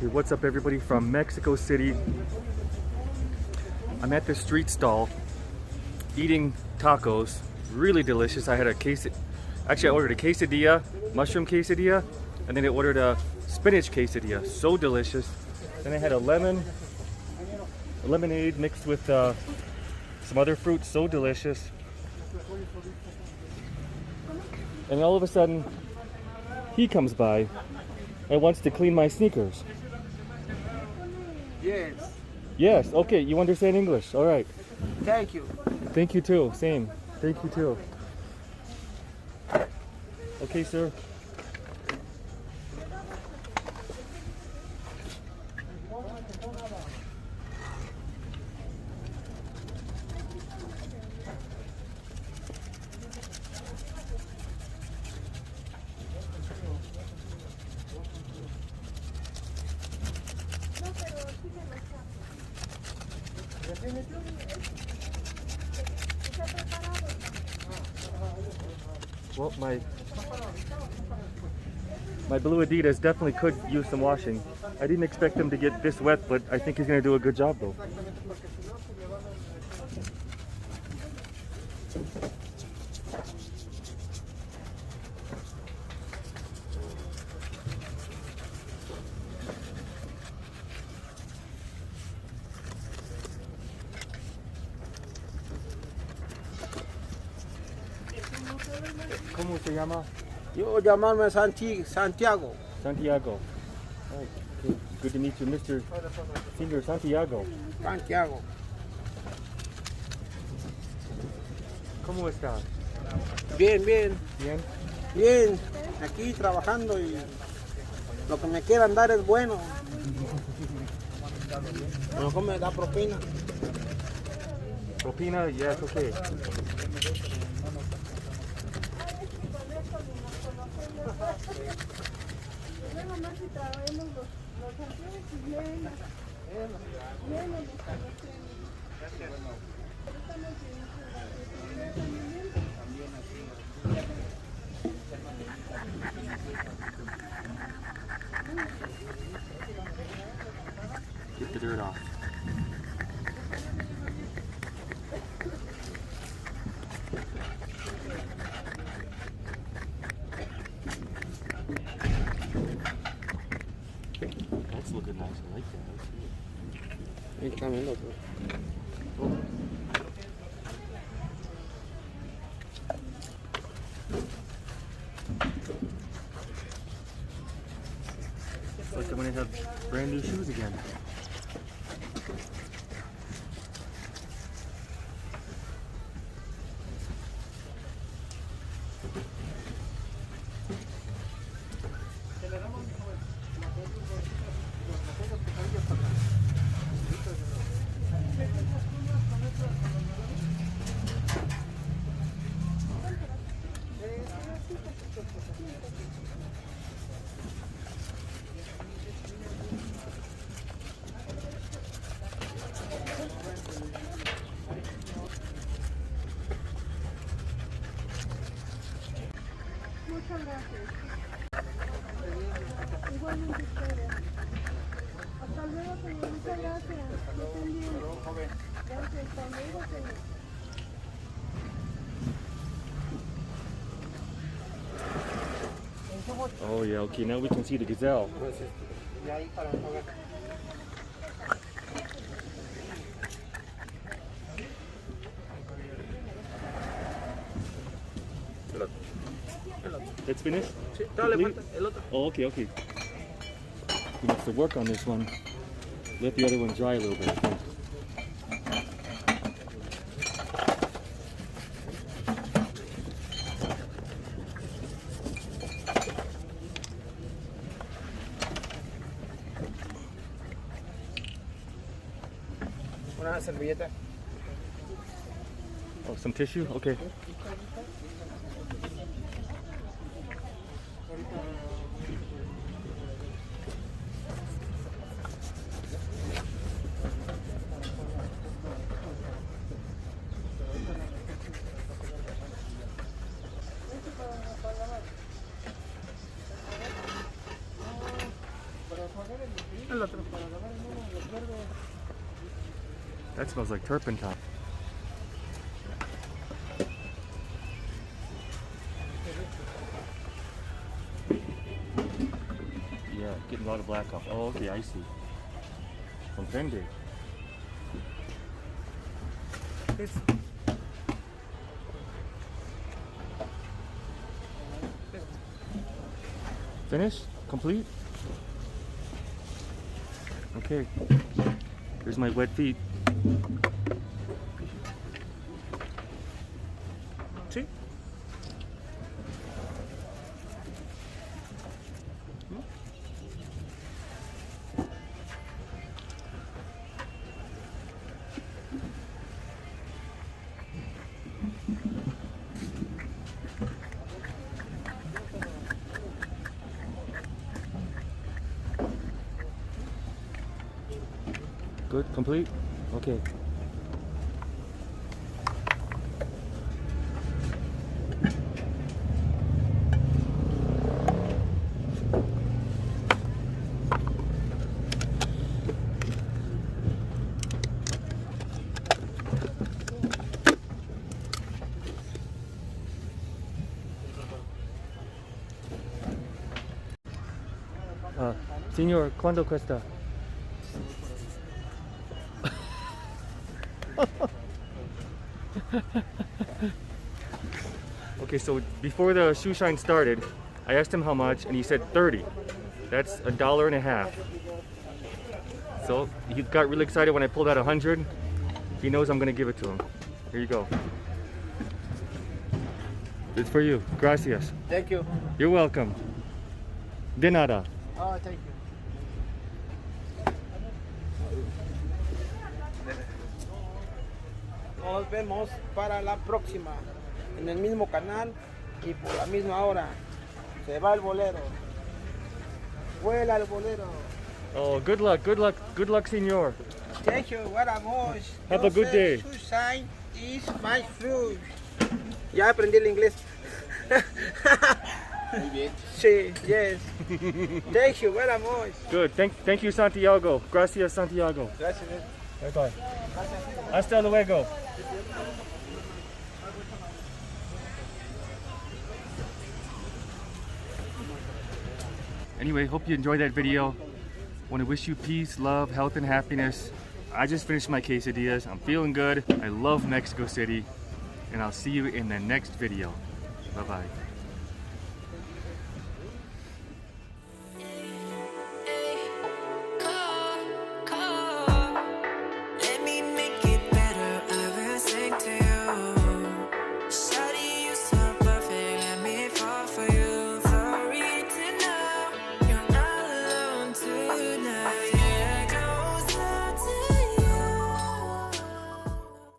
Okay, what's up everybody from Mexico City? I'm at the street stall eating tacos. Really delicious. I had a I ordered a quesadilla, mushroom quesadilla, and then I ordered a spinach quesadilla. So delicious. Then I had a lemonade mixed with some other fruit. So delicious. And all of a sudden, he comes by and wants to clean my sneakers. Yes. Yes, okay, you understand English. All right. Thank you. Thank you too. Same. Thank you too. Okay, sir. Well, my blue Adidas definitely could use some washing. I didn't expect him to get this wet, but I think he's going to do a good job though. ¿Cómo se llama? Yo llamarme Santiago. Santiago. Oh, okay. Good to meet you, Mr. Senior Santiago. Santiago. ¿Cómo está? Bien, bien. Bien. Bien. Aquí trabajando y lo que me quieran dar es bueno. A lo mejor me da propina. Propina? Yes, okay. Get the dirt off. That's looking nice. I like that. Ahí también lo otro. It's like I'm gonna have brand new shoes again. Muchas gracias. Igualmente espero. Hasta luego, señor. Muchas gracias. Que estén bien. Gracias. Hasta luego, señor. Oh yeah, okay, now we can see the gazelle. That's finished? Sí, dale, Complete? falta el otro. Oh, okay, okay. We have to work on this one. Let the other one dry a little bit. Okay. Una servilleta. Oh, some tissue? Okay. That smells like turpentine. Yeah, getting a lot of black off. Oh, okay, I see. Comprende. Finished? Complete? Okay. Here's my wet feet. ¿Sí? Good? Complete? Okay. Signor, quando cuesta? Okay, so before the shoe shine started, I asked him how much, and he said 30. That's $1.50. So he got really excited when I pulled out 100. He knows I'm gonna give it to him. Here you go. It's for you. Gracias. Thank you. You're welcome. De nada. Oh, thank you. Nos vemos para la próxima en el mismo canal y por la misma hora. Se va el bolero. Vuela el bolero. Oh, good luck, señor. Thank you very much. Have a good day. Sunshine is my fruit. Ya aprendí el inglés. Muy bien. Sí, yes. Thank you very much. Good. Thank you, Santiago. Gracias, Santiago. Gracias. Bye bye. Hasta luego. Anyway, hope you enjoyed that video. Want to wish you peace, love, health, and happiness. I just finished my quesadillas. I'm feeling good. I love Mexico City. And I'll see you in the next video. Bye-bye.